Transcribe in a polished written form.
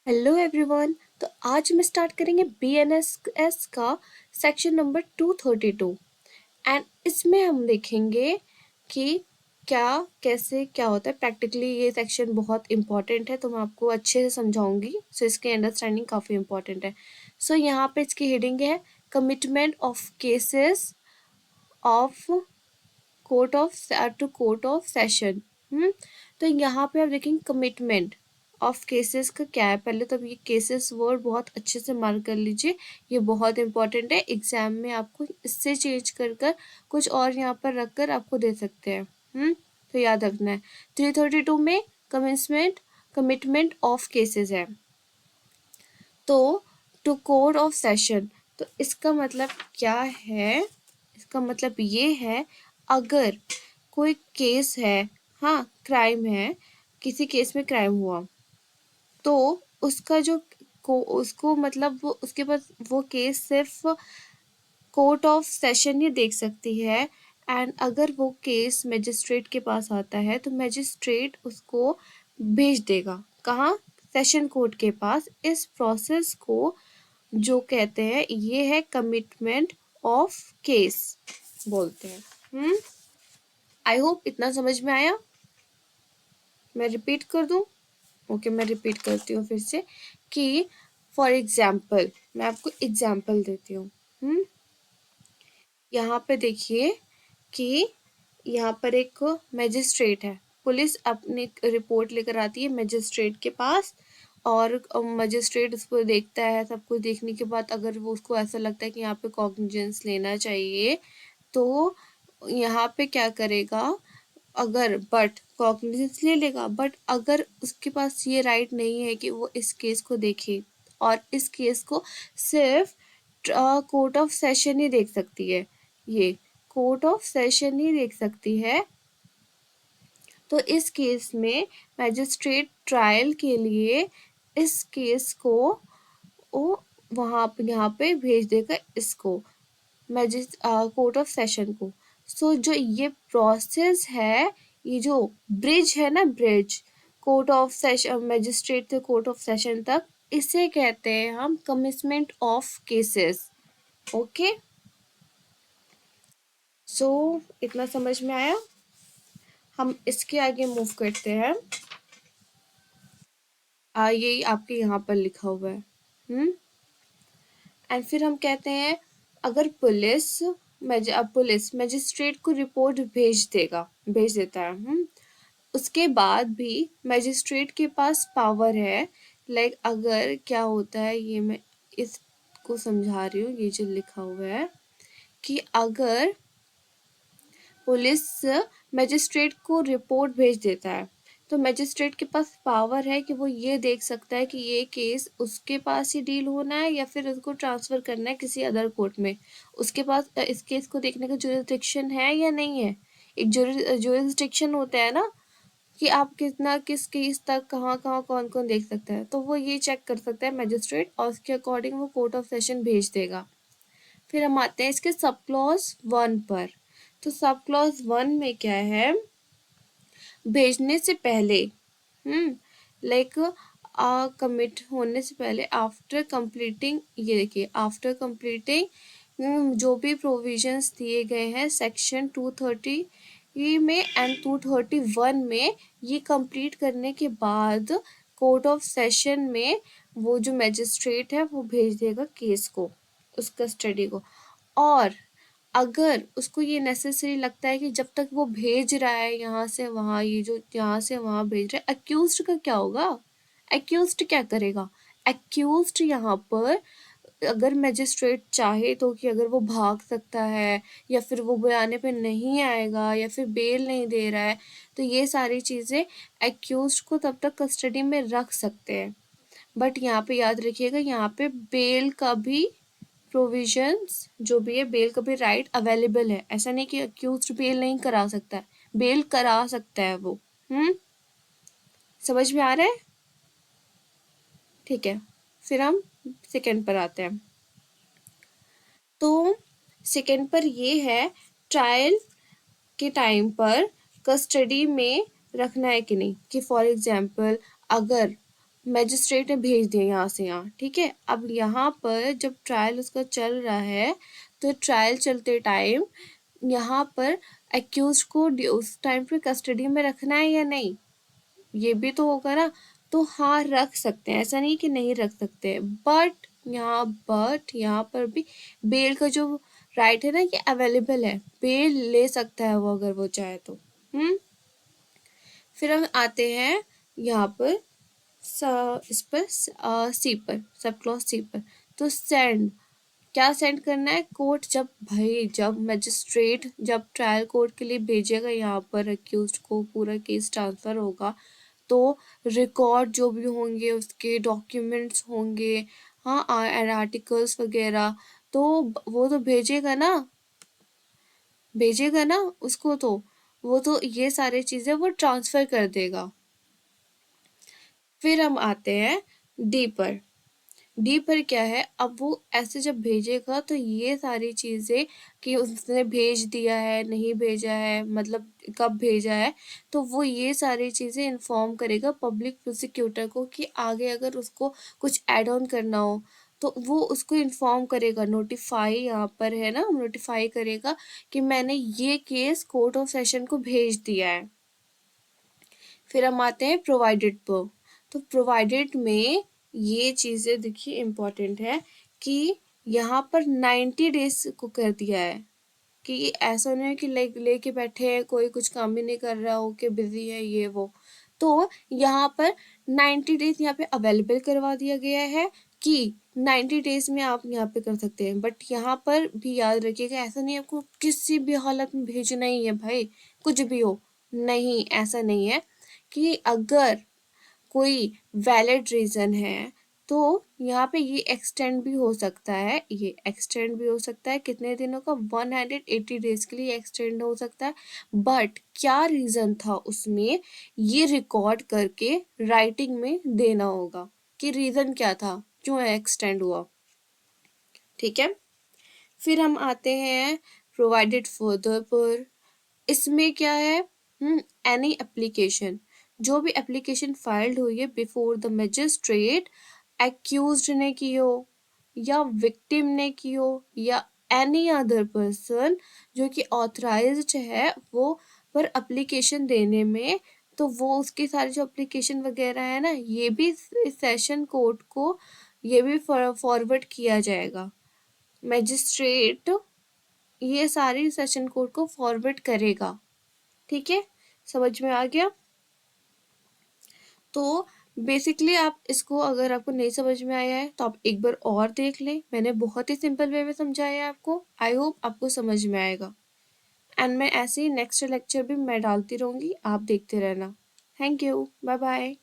Hello everyone. तो आज हम स्टार्ट करेंगे बीएनएस का सेक्शन नंबर 232 एंड इसमें हम देखेंगे कि क्या कैसे क्या होता है। प्रैक्टिकली ये सेक्शन बहुत इंपॉर्टेंट है तो मैं आपको अच्छे से समझाऊंगी। सो इसकी अंडरस्टैंडिंग काफ़ी इंपॉर्टेंट है। सो यहाँ पे इसकी हेडिंग है commitment of cases of court of session. तो यहाँ पे आप देखेंगे कमिटमेंट ऑफ केसेस का क्या है। पहले तो ये केसेस वर्ड बहुत अच्छे से मार्क कर लीजिए, ये बहुत इंपॉर्टेंट है। एग्जाम में आपको इससे चेंज कर कर कुछ और यहाँ पर रख कर आपको दे सकते हैं। तो याद रखना है 332 में कमिटमेंट ऑफ केसेस है। तो टू कोड ऑफ सेशन, तो इसका मतलब क्या है? इसका मतलब ये है अगर कोई केस है, हाँ क्राइम है, किसी केस में क्राइम हुआ तो उसका जो उसको मतलब वो उसके पास वो केस सिर्फ कोर्ट ऑफ सेशन ही देख सकती है। एंड अगर वो केस मजिस्ट्रेट के पास आता है तो मजिस्ट्रेट उसको भेज देगा कहाँ? सेशन कोर्ट के पास। इस प्रोसेस को जो कहते हैं ये है कमिटमेंट ऑफ केस बोलते हैं। आई होप इतना समझ में आया। मैं रिपीट कर दूं? ओके, मैं रिपीट करती हूँ फिर से कि फॉर एग्जाम्पल मैं आपको एग्जाम्पल देती हूँ। यहाँ पे देखिए कि यहाँ पर एक मजिस्ट्रेट है। पुलिस अपनी रिपोर्ट लेकर आती है मजिस्ट्रेट के पास और मजिस्ट्रेट उसको देखता है। सब कुछ देखने के बाद अगर वो उसको ऐसा लगता है कि यहाँ पे कॉग्निजेंस लेना चाहिए तो यहाँ पे क्या करेगा? अगर बट कॉग्निजेंस ले लेगा, बट अगर उसके पास ये राइट नहीं है कि वो इस केस को देखे और इस केस को सिर्फ कोर्ट ऑफ सेशन ही देख सकती है, ये कोर्ट ऑफ सेशन ही देख सकती है, तो इस केस में मैजिस्ट्रेट ट्रायल के लिए इस केस को वो वहाँ पे यहाँ पे भेज देगा इसको कोर्ट ऑफ सेशन को। सो जो ये प्रोसेस है, ये जो ब्रिज है ना, bridge court of session magistrate से कोर्ट ऑफ सेशन तक, इसे कहते हैं हम कमिटमेंट ऑफ केसेस। ओके, सो इतना समझ में आया। हम इसके आगे मूव करते हैं। ये आपके यहाँ पर लिखा हुआ है। एंड फिर हम कहते हैं अगर पुलिस मजिस्ट्रेट को रिपोर्ट भेज देता है। उसके बाद भी मजिस्ट्रेट के पास पावर है। लाइक अगर क्या होता है, ये मैं इसको समझा रही हूँ, ये जो लिखा हुआ है कि अगर पुलिस मजिस्ट्रेट को रिपोर्ट भेज देता है तो मजिस्ट्रेट के पास पावर है कि वो ये देख सकता है कि ये केस उसके पास ही डील होना है या फिर उसको ट्रांसफ़र करना है किसी अदर कोर्ट में। उसके पास इस केस को देखने का जुरिस्डिक्शन है या नहीं है। एक जुरिस्डिक्शन होता है ना कि आप किस केस तक कहाँ कहाँ कौन कौन देख सकता है, तो वो ये चेक कर सकता है मजिस्ट्रेट और उसके अकॉर्डिंग वो कोर्ट ऑफ सेशन भेज देगा। फिर हम आते हैं इसके सब क्लॉज 1 पर। तो सब क्लॉज 1 में क्या है? भेजने से पहले लाइक कमिट होने से पहले आफ्टर कंप्लीटिंग, ये देखिए आफ्टर कंप्लीटिंग जो भी प्रोविजंस दिए गए हैं सेक्शन 230 में एंड 231 में, ये कंप्लीट करने के बाद कोर्ट ऑफ सेशन में वो जो मैजिस्ट्रेट है वो भेज देगा केस को, उसका स्टडी को। और अगर उसको ये नेसेसरी लगता है कि जब तक वो भेज रहा है यहाँ से वहाँ, ये जो यहाँ से वहाँ भेज रहा है, अक्यूज्ड का क्या होगा? अक्यूज्ड क्या करेगा? अक्यूज्ड यहाँ पर अगर मैजिस्ट्रेट चाहे तो कि अगर वो भाग सकता है या फिर वो बुलाने पे नहीं आएगा या फिर बेल नहीं दे रहा है, तो ये सारी चीज़ें अक्यूज्ड को तब तक कस्टडी में रख सकते हैं। बट यहाँ पे याद रखिएगा, यहाँ पे बेल का भी प्रोविजंस जो भी है, बेल का भी राइट अवेलेबल है। ऐसा नहीं कि अक्यूज्ड बेल नहीं करा सकता है, बेल करा सकता है वो। समझ में आ रहा है? ठीक है, फिर हम सेकंड पर आते हैं। तो सेकंड पर ये है ट्रायल के टाइम पर कस्टडी में रखना है कि नहीं। कि फॉर एग्जांपल अगर मैजिस्ट्रेट ने भेज दिया यहाँ से यहाँ, ठीक है। अब यहाँ पर जब ट्रायल उसका चल रहा है, तो ट्रायल चलते टाइम यहाँ पर एक्यूज को उस टाइम पे कस्टडी में रखना है या नहीं, ये भी तो होगा ना। तो हाँ, रख सकते हैं, ऐसा नहीं कि नहीं रख सकते, बट यहाँ पर भी बेल का जो राइट है ना, ये अवेलेबल है, बेल ले सकता है वो अगर वो चाहे तो। फिर हम आते हैं यहाँ पर इस पर सी पर, सब क्लॉज सी पर। तो सेंड, क्या सेंड करना है? कोर्ट जब मजिस्ट्रेट जब ट्रायल कोर्ट के लिए भेजेगा यहाँ पर अक्यूज्ड को, पूरा केस ट्रांसफर होगा, तो रिकॉर्ड जो भी होंगे, उसके डॉक्यूमेंट्स होंगे, हाँ, आर्टिकल्स वगैरह, तो वो तो भेजेगा ना उसको, तो वो तो ये सारी चीजें वो ट्रांसफर कर देगा। फिर हम आते हैं डी पर। डी पर क्या है, अब वो ऐसे जब भेजेगा तो ये सारी चीजें कि उसने भेज दिया है, नहीं भेजा है, मतलब कब भेजा है, तो वो ये सारी चीजें इन्फॉर्म करेगा पब्लिक प्रोसिक्यूटर को कि आगे अगर उसको कुछ ऐड ऑन करना हो तो वो उसको इन्फॉर्म करेगा, नोटिफाई यहाँ पर है ना, नोटिफाई करेगा कि मैंने ये केस कोर्ट ऑफ सेशन को भेज दिया है। फिर हम आते हैं प्रोवाइडेड पर। तो प्रोवाइडेड में ये चीजें देखिए इम्पोर्टेंट है कि यहाँ पर 90 डेज को कर दिया है, कि ऐसा नहीं है कि लेके बैठे हैं, कोई कुछ काम ही नहीं कर रहा हो, कि बिजी है ये वो। तो यहाँ पर 90 डेज यहाँ पे अवेलेबल करवा दिया गया है कि 90 डेज में आप यहाँ पे कर सकते हैं। बट यहाँ पर भी याद रखिएगा, ऐसा नहीं आपको किसी भी हालत में भेजना ही है भाई, कुछ भी हो, नहीं, ऐसा नहीं है। कि अगर कोई वैलिड रीजन है तो यहाँ पे ये एक्सटेंड भी हो सकता है, कितने दिनों का, 180 डेज के लिए एक्सटेंड हो सकता है। बट क्या रीजन था उसमें, ये रिकॉर्ड करके राइटिंग में देना होगा कि रीजन क्या था, क्यों एक्सटेंड हुआ, ठीक है। फिर हम आते हैं प्रोवाइडेड फर्दर पर। इसमें क्या है, एनी एप्लीकेशन, जो भी एप्लीकेशन फाइल्ड हुई है बिफोर द मजिस्ट्रेट, एक्यूज्ड ने की हो या विक्टिम ने की हो या एनी अदर पर्सन जो कि ऑथराइज्ड है वो पर एप्लीकेशन देने में, तो वो उसकी सारी जो एप्लीकेशन वगैरह है ना, ये भी सेशन कोर्ट को ये भी फॉरवर्ड किया जाएगा। मजिस्ट्रेट ये सारी सेशन कोर्ट को फॉरवर्ड करेगा, ठीक है, समझ में आ गया। तो बेसिकली आप इसको, अगर आपको नहीं समझ में आया है तो आप एक बार और देख लें, मैंने बहुत ही सिंपल वे में समझाया है आपको, आई होप आपको समझ में आएगा। एंड मैं ऐसे ही नेक्स्ट लेक्चर भी मैं डालती रहूंगी, आप देखते रहना। Thank you, bye bye.